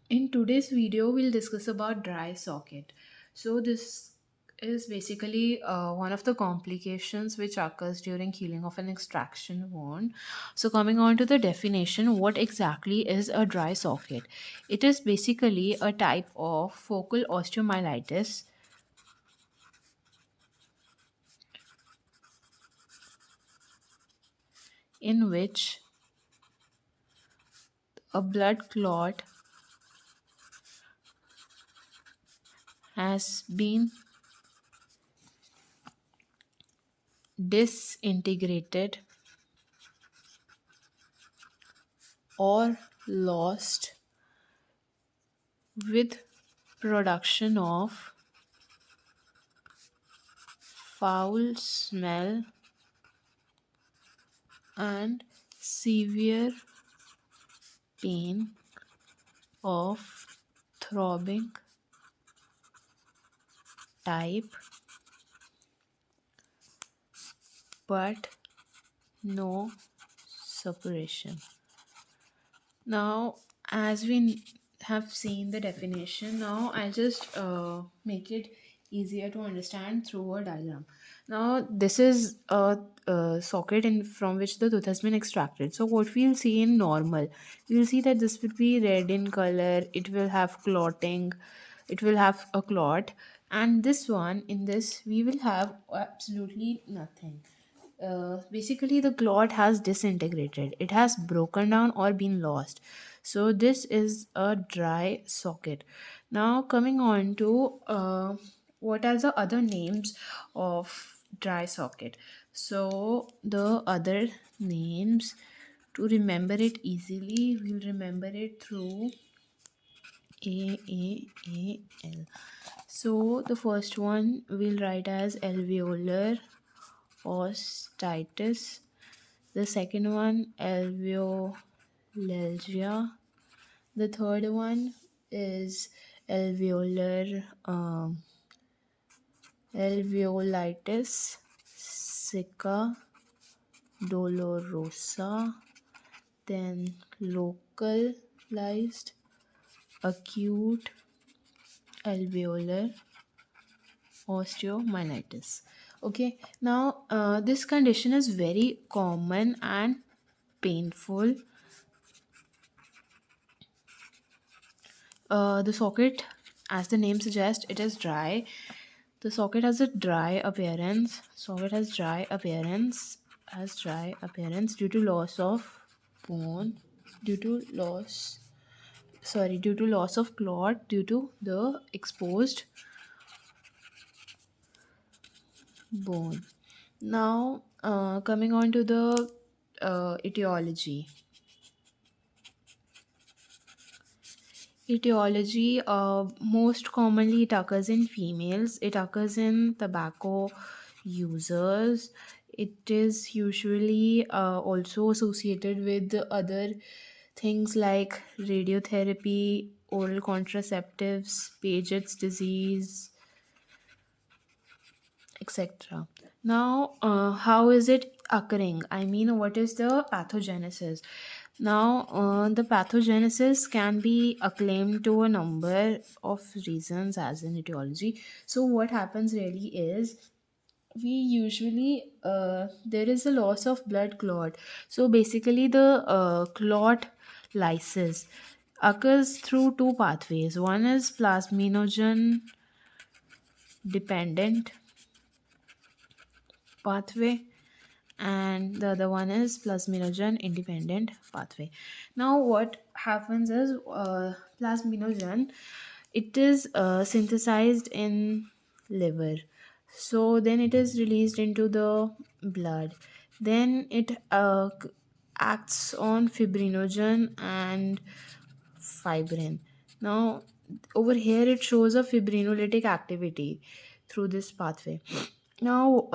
In today's video, we'll discuss about dry socket. So this is basically one of the complications which occurs during healing of an extraction wound. So coming on to the definition, what exactly is a dry socket? It is basically a type of focal osteomyelitis in which a blood clot has been disintegrated or lost with production of foul smell and severe pain of throbbing type, but no suppuration. Now, as we have seen the definition, now I'll just make it easier to understand through a diagram. Now, this is a socket in from which the tooth has been extracted. So, what we'll see in normal, we'll see that this will be red in color. It will have clotting. It will have a clot, and this one in this we will have absolutely nothing. Basically the clot has disintegrated, it has broken down or been lost. So this is a dry socket. Now coming on to what are the other names of dry socket. So the other names, to remember it easily, we'll remember it through AAAL. So the first one we'll write as alveolar osteitis. The second one, alveolalgia. The third one is alveolar alveolitis sicca dolorosa. Then localized acute alveolar osteomyelitis. Okay, now this condition is very common and painful. The socket, as the name suggests, it is dry. The socket has a dry appearance. Socket has dry appearance. Has dry appearance due to loss of bone. Due to loss. Sorry, due to loss of clot due to the exposed bone. Now, coming on to the etiology. Etiology, most commonly it occurs in females. It occurs in tobacco users. It is usually also associated with other things like radiotherapy, oral contraceptives, Paget's disease, etc. Now, how is it occurring? I mean, what is the pathogenesis? Now, the pathogenesis can be acclaimed to a number of reasons as in etiology. So, what happens really is we usually there is a loss of blood clot. So, basically, the clot lysis occurs through two pathways. One is plasminogen dependent pathway, and the other one is plasminogen independent pathway. Now what happens is plasminogen, it is synthesized in liver, so then it is released into the blood. Then it acts on fibrinogen and fibrin. Now over here it shows a fibrinolytic activity through this pathway. Now,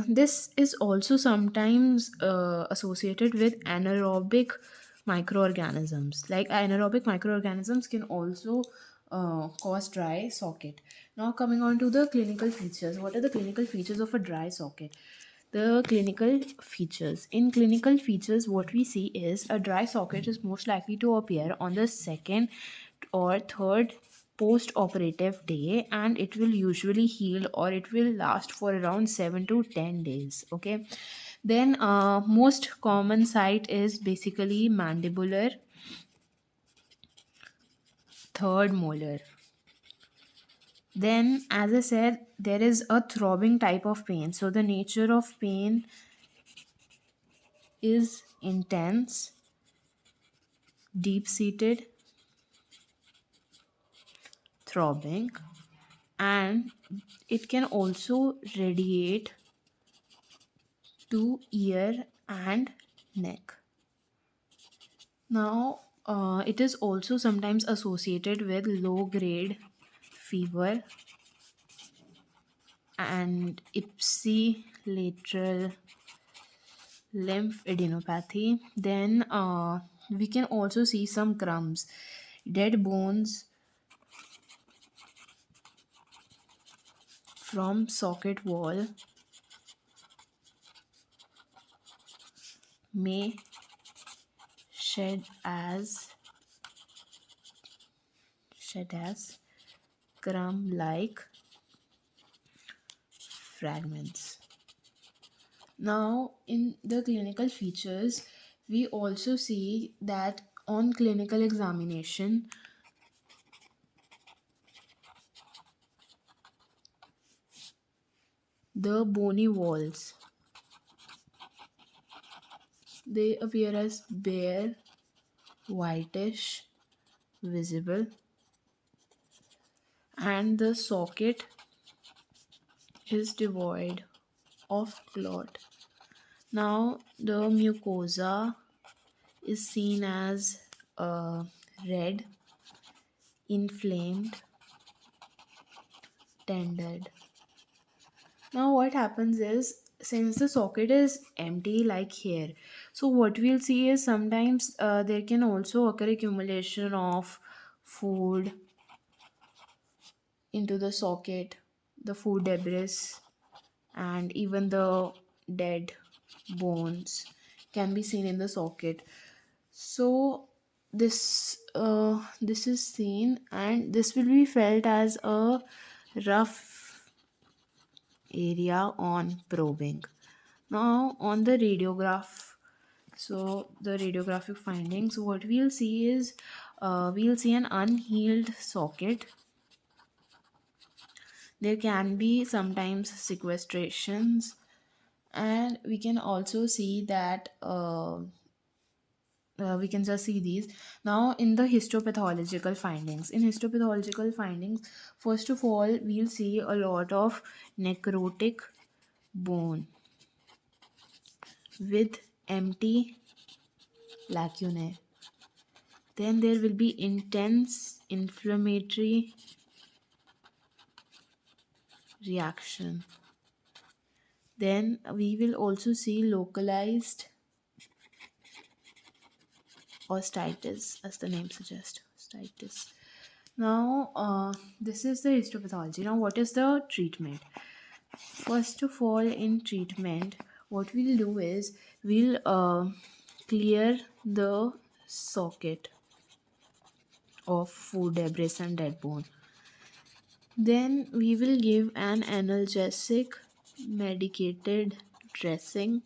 this is also sometimes associated with anaerobic microorganisms. Like anaerobic microorganisms can also cause dry socket. Now, coming on to the clinical features. What are the clinical features of a dry socket? The clinical features. In clinical features, what we see is a dry socket is most likely to appear on the second or third post operative day, and it will usually heal or it will last for around 7 to 10 days. Okay, then most common site is basically mandibular, third molar. Then, as I said, there is a throbbing type of pain. So the nature of pain is intense, deep seated, throbbing, and it can also radiate to ear and neck. Now, it is also sometimes associated with low grade fever and ipsilateral lymphadenopathy. Then we can also see some crumbs, dead bones from socket wall may shed as crumb like fragments. Now, in the clinical features, we also see that on clinical examination, the bony walls, they appear as bare, whitish, visible, and the socket is devoid of clot. Now, the mucosa is seen as red, inflamed, tended. Now, what happens is, since the socket is empty, like here, so what we'll see is sometimes there can also occur accumulation of food into the socket, the food debris, and even the dead bones can be seen in the socket. So this is seen, and this will be felt as a rough area on probing. Now on the radiograph, so the radiographic findings, what we'll see is we'll see an unhealed socket. There can be sometimes sequestrations, and we can also see that we can just see these. Now in the histopathological findings, first of all we'll see a lot of necrotic bone with empty lacunae. Then there will be intense inflammatory reaction. Then we will also see localized osteitis, as the name suggests, osteitis. Now, this is the histopathology. Now, what is the treatment? First of all, in treatment, what we'll do is we'll clear the socket of food debris and dead bone. Then we will give an analgesic medicated dressing,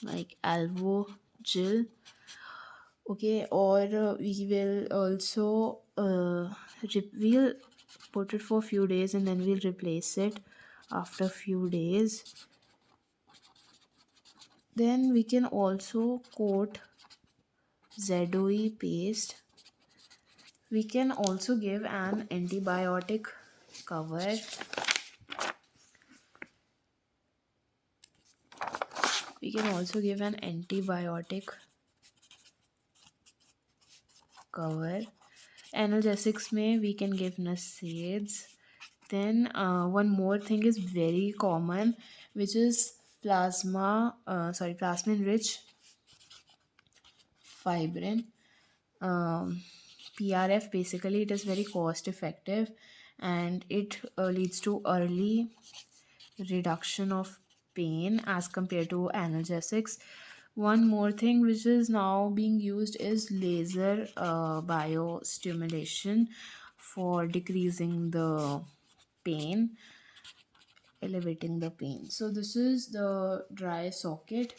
like alvo gel. Okay, or we will also we'll put it for a few days and then we'll replace it after a few days. Then we can also coat ZOE paste. We can also give an antibiotic cover. We can also give an antibiotic cover. Analgesics may we can give NSAIDs. Then one more thing is very common, which is plasmin rich fibrin. PRF, basically it is very cost effective and it leads to early reduction of pain as compared to analgesics. One more thing which is now being used is laser biostimulation for decreasing the pain, elevating the pain. So this is the dry socket